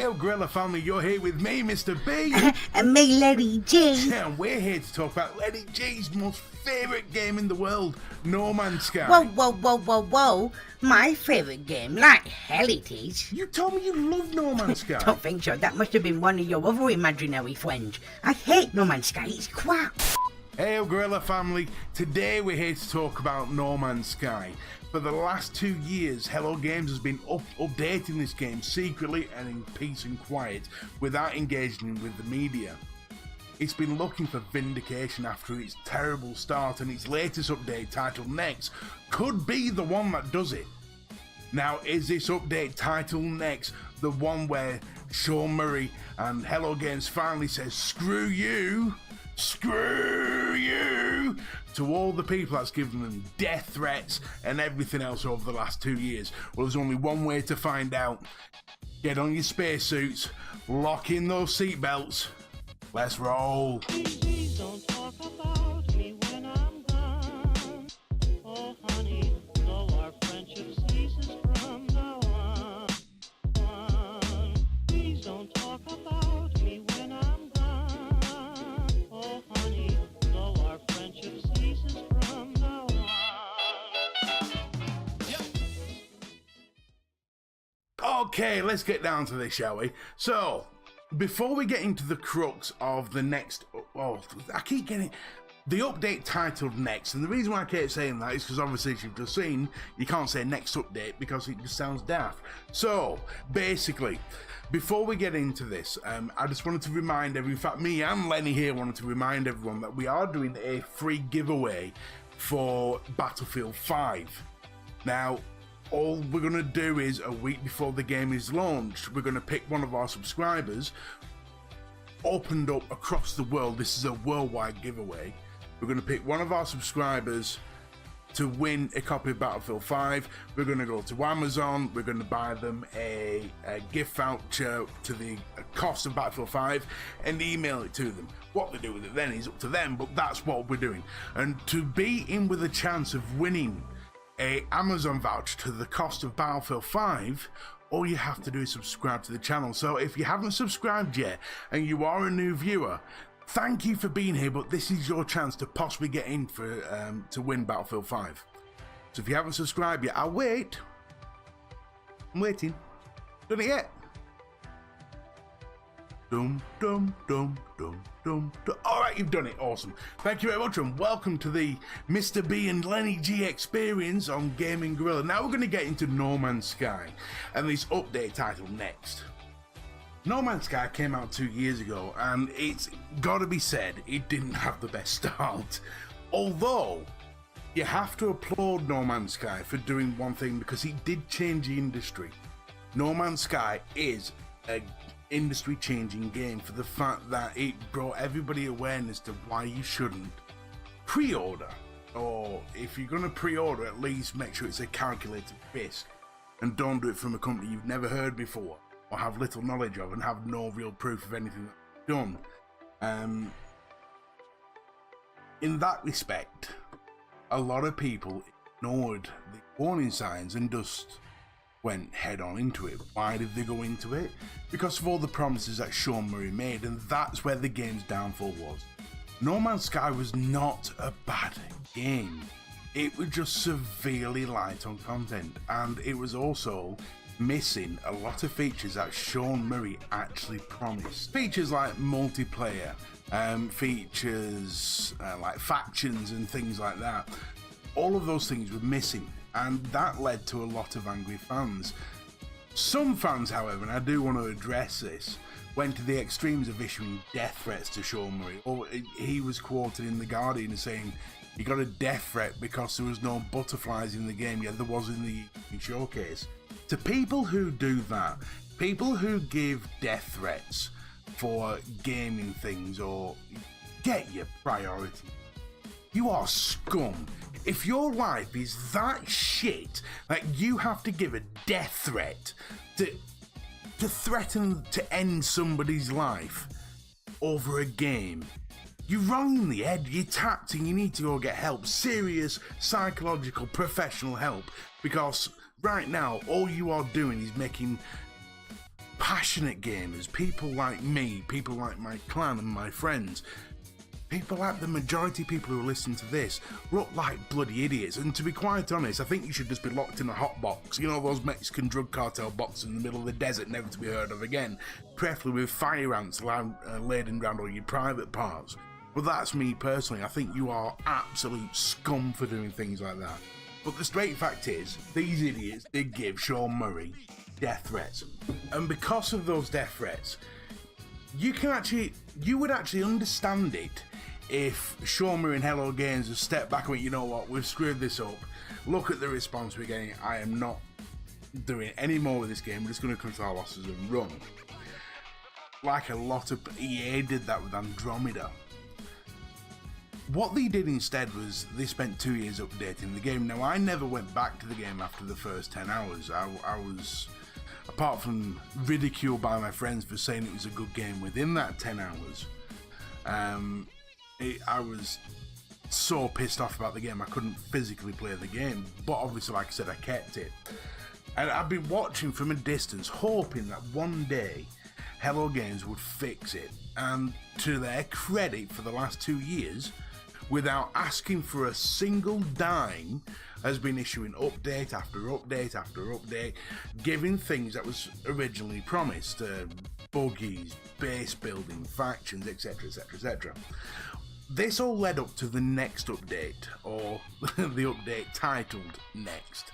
Hey, Gorilla family, you're here with me, Mr. B. And me, Lenny G. And we're here to talk about Lenny G's most favourite game in the world, No Man's Sky. Whoa. My favourite game, like hell it is. You told me you love No Man's Sky. Don't think so. That must have been one of your other imaginary friends. I hate No Man's Sky. It's crap. Hey, Gorilla family, today we're here to talk about No Man's Sky. For the last 2 years, Hello Games has been updating this game secretly and in peace and quiet without engaging with the media. It's been looking for vindication after its terrible start, and its latest update, titled Next, could be the one that does it. Now, is this update titled Next the one where Sean Murray and Hello Games finally says screw you to all the people that's given them death threats and everything else over the last 2 years? Well, there's only one way to find out. Get on your spacesuits, lock in those seatbelts, let's roll. Please don't talk about me when I'm gone. Oh honey, though our friendship ceases from now on. Please don't talk about me when I'm gone. Oh honey, though our friendship ceases from now on. Okay, let's get down to this, shall we? So, before we get into the crux of the next, I keep getting the update titled Next, and the reason why I keep saying that is because obviously, as you've just seen, you can't say next update because it just sounds daft. So basically, before we get into this, I just wanted to remind everyone, in fact me and Lenny here wanted to remind everyone that we are doing a free giveaway for Battlefield 5. Now, all we're going to do is, a week before the game is launched, we're going to pick one of our subscribers, opened up across the world. This is a worldwide giveaway. We're going to pick one of our subscribers to win a copy of Battlefield 5. We're going to go to Amazon, we're going to buy them a gift voucher to the cost of Battlefield 5 and email it to them. What they do with it then is up to them, but that's what we're doing. And to be in with a chance of winning a Amazon voucher to the cost of Battlefield 5, all you have to do is subscribe to the channel. So if you haven't subscribed yet and you are a new viewer, thank you for being here, but this is your chance to possibly get in for to win Battlefield 5. So if you haven't subscribed yet, I'll wait. I'm waiting. Done it yet? Dum dum dum dum dum dum. Alright, you've done it. Awesome. Thank you very much, and welcome to the Mr. B and Lenny G experience on Gaming Gorilla. Now we're going to get into No Man's Sky and this update titled Next. No Man's Sky came out 2 years ago, and it's got to be said, it didn't have the best start. Although, you have to applaud No Man's Sky for doing one thing, because it did change the industry. No Man's Sky is a industry changing game for the fact that it brought everybody awareness to why you shouldn't pre-order, or if you're going to pre-order, at least make sure it's a calculated risk and don't do it from a company you've never heard before or have little knowledge of and have no real proof of anything that's done. In that respect, a lot of people ignored the warning signs and just went head on into it. Why did they go into it? Because of all the promises that Sean Murray made, and that's where the game's downfall was. No Man's Sky was not a bad game. It was just severely light on content, and it was also missing a lot of features that Sean Murray actually promised. Features like multiplayer, features like factions and things like that. All of those things were missing, and that led to a lot of angry fans. Some fans, however, and I do want to address this, went to the extremes of issuing death threats to Sean Murray. Or he was quoted in The Guardian as saying he got a death threat because there was no butterflies in the game. Yeah, there was in the showcase. To people who do that, people who give death threats for gaming things, or get your priority. You are scum. If your life is that shit that you have to give a death threat to threaten to end somebody's life over a game, you're wrong in the head, you're tapped, and you need to go get help. Serious psychological professional help, because right now all you are doing is making passionate gamers, people like me, people like my clan and my friends, people like the majority of people who listen to this look like bloody idiots. And to be quite honest, I think you should just be locked in a hot box. You know, those Mexican drug cartel boxes in the middle of the desert, never to be heard of again. Preferably with fire ants laden around all your private parts. But that's me personally. I think you are absolute scum for doing things like that. But the straight fact is, these idiots did give Sean Murray death threats. And because of those death threats, you would actually understand it if Sean Murray and Hello Games have stepped back and went, you know what, we've screwed this up. Look at the response we're getting. I am not doing any more with this game. We're just going to cut our losses and run. Like a lot of EA did that with Andromeda. What they did instead was they spent 2 years updating the game. Now, I never went back to the game after the first 10 hours. I was, apart from ridiculed by my friends for saying it was a good game within that 10 hours, I was so pissed off about the game I couldn't physically play the game. But obviously, like I said, I kept it. And I've been watching from a distance, hoping that one day Hello Games would fix it. And to their credit, for the last 2 years, without asking for a single dime, has been issuing update after update after update, giving things that was originally promised, buggies, base building, factions, etc, etc, etc. This all led up to the next update, or the update titled Next.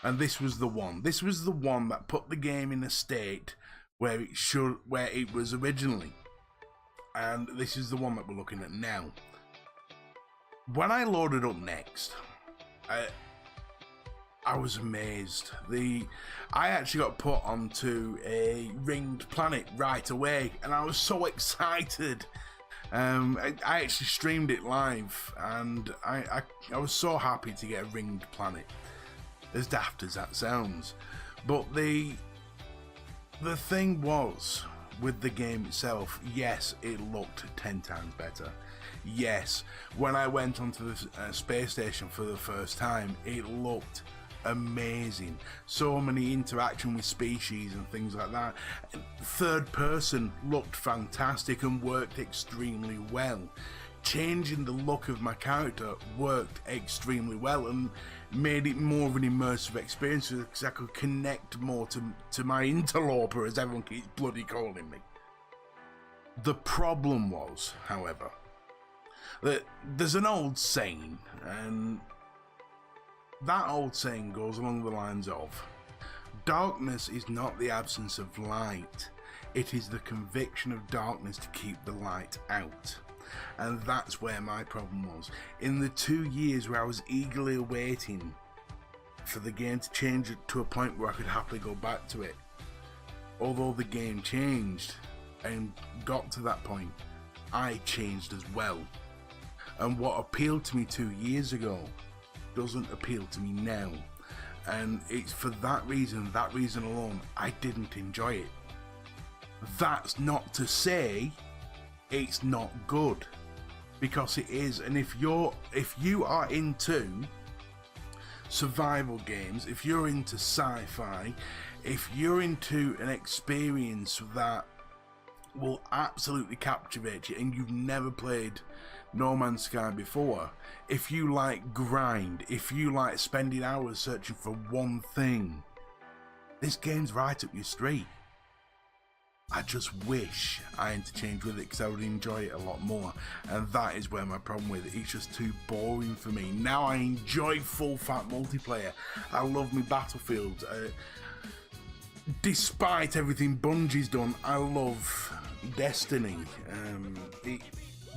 And this was the one. This was the one that put the game in a state where it was originally. And this is the one that we're looking at now. When I loaded up Next, I was amazed. I actually got put onto a ringed planet right away, and I was so excited. I actually streamed it live, and I was so happy to get a ringed planet, as daft as that sounds. But the thing was, with the game itself, yes, it looked 10 times better. Yes, when I went onto the space station for the first time, it looked amazing. So many interaction with species and things like that. Third person looked fantastic and worked extremely well. Changing the look of my character worked extremely well and made it more of an immersive experience because I could connect more to my interloper, as everyone keeps bloody calling me. The problem was, however, that there's an old saying, and that old saying goes along the lines of, darkness is not the absence of light, it is the conviction of darkness to keep the light out. And that's where my problem was. In the 2 years where I was eagerly awaiting for the game to change it to a point where I could happily go back to it, although the game changed and got to that point, I changed as well. And what appealed to me 2 years ago doesn't appeal to me now. And it's for that reason alone, I didn't enjoy it. That's not to say it's not good, because it is. And if you are into survival games, if you're into sci-fi, if you're into an experience that will absolutely captivate you and you've never played No Man's Sky before, if you like grind, if you like spending hours searching for one thing, this game's right up your street. I just wish I interchanged with it because I would enjoy it a lot more, and that is where my problem with it. It's just too boring for me. Now I enjoy full fat multiplayer. I love me Battlefield. Despite everything Bungie's done, I love Destiny.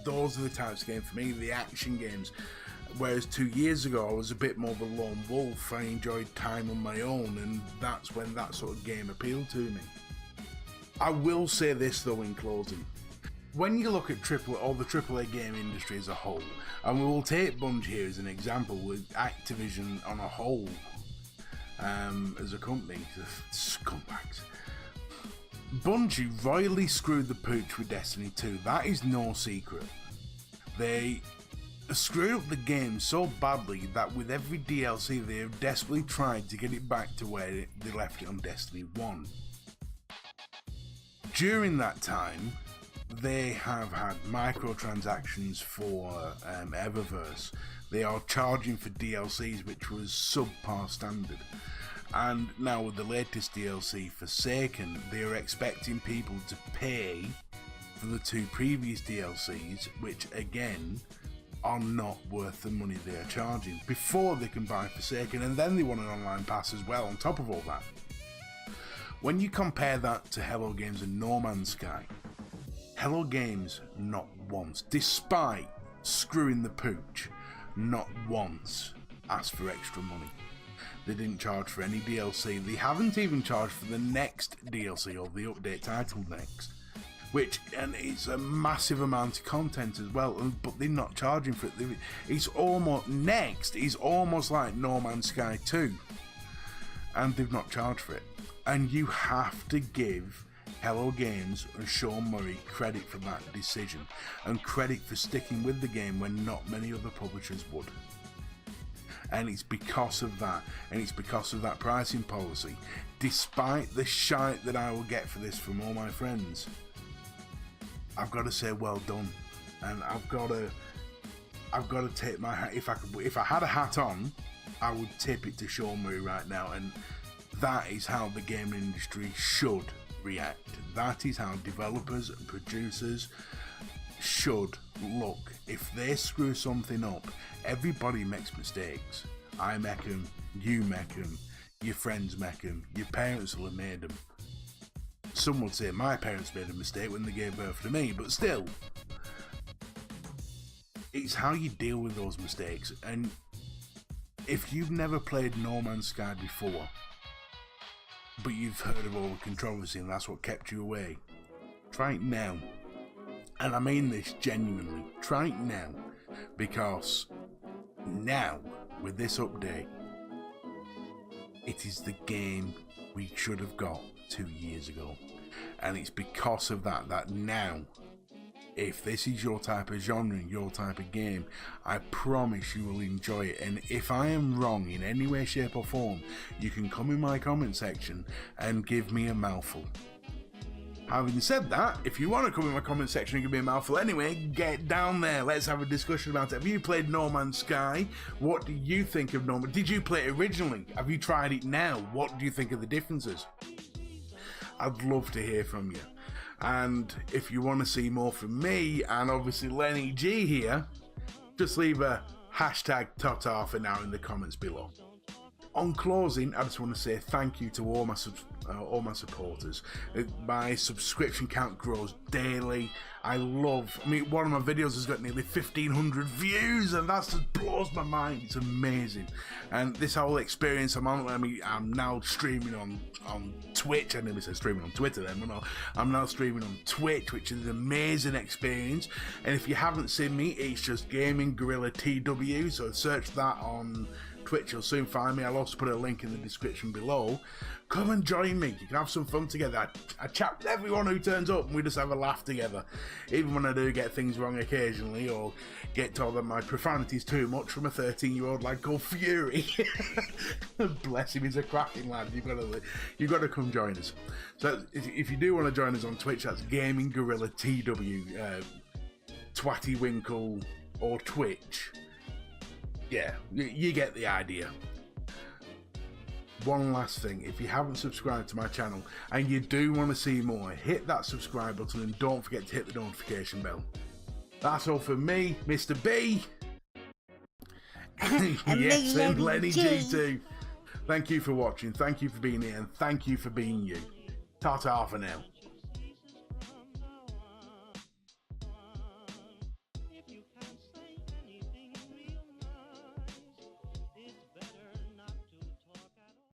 Those are the types of games for me, the action games. Whereas 2 years ago I was a bit more of a lone wolf. I enjoyed time on my own, and that's when that sort of game appealed to me. I will say this though in closing. When you look at the AAA game industry as a whole, and we will take Bungie here as an example with Activision on a whole, as a company, the scumbags. Bungie royally screwed the pooch with Destiny 2, that is no secret. They screwed up the game so badly that with every DLC they have desperately tried to get it back to where they left it on Destiny 1. during that time, they have had microtransactions for Eververse. They are charging for DLCs, which was subpar standard. And now with the latest DLC, Forsaken, they are expecting people to pay for the 2 previous DLCs, which again are not worth the money they are charging, before they can buy Forsaken, and then they want an online pass as well on top of all that. When you compare that to Hello Games and No Man's Sky, Hello Games not once, despite screwing the pooch, not once asked for extra money. They didn't charge for any DLC. They haven't even charged for the next DLC, or the update titled Next, which, and it's a massive amount of content as well, but they're not charging for it. It's almost, Next is almost like No Man's Sky 2, and they've not charged for it. And you have to give Hello Games and Sean Murray credit for that decision, and credit for sticking with the game when not many other publishers would. And it's because of that, and it's because of that pricing policy, despite the shite that I will get for this from all my friends, I've got to say well done. And I've got to tip my hat. If I had a hat on, I would tip it to Sean Murray right now. And that is how the gaming industry should react. That is how developers and producers should look. If they screw something up, everybody makes mistakes. I make them, you make them, your friends make them, your parents will have made them. Some would say my parents made a mistake when they gave birth to me, but still, it's how you deal with those mistakes. And if you've never played No Man's Sky before, but you've heard of all the controversy and that's what kept you away, try it now. And I mean this genuinely, try it now, because now, with this update, it is the game we should have got 2 years ago. And it's because of that now, if this is your type of genre and your type of game, I promise you will enjoy it. And if I am wrong in any way, shape or form, you can come in my comment section and give me a mouthful. Having said that, if you want to come in my comment section and give me a mouthful anyway, get down there. Let's have a discussion about it. Have you played No Man's Sky? What do you think of No Man's? Did you play it originally? Have you tried it now? What do you think of the differences? I'd love to hear from you. And if you want to see more from me, and obviously Lenny G here, just leave a hashtag Totar for now in the comments below. On closing, I just want to say thank you to all my supporters. My subscription count grows daily. I mean, one of my videos has got nearly 1,500 views, and that just blows my mind. It's amazing. And this whole experience, I'm now streaming on Twitch. I never said streaming on Twitter then, but no, I'm now streaming on Twitch, which is an amazing experience. And if you haven't seen me, it's just Gaming Gorilla TW, so search that on Twitch, you'll soon find me. I'll also put a link in the description below. Come and join me. You can have some fun together. I chat with everyone who turns up and we just have a laugh together. Even when I do get things wrong occasionally, or get told that my profanity is too much from a 13-year-old lad called Fury. Bless him, he's a cracking lad. You've got to come join us. So if you do want to join us on Twitch, that's Gaming Gorilla TW, Twatty Winkle, or Twitch. Yeah, you get the idea. One last thing, if you haven't subscribed to my channel and you do want to see more, hit that subscribe button and don't forget to hit the notification bell. That's all from me, Mr. B. Yes, and Lenny G too. Thank you for watching, thank you for being here, and thank you for being you. Ta-ta for now.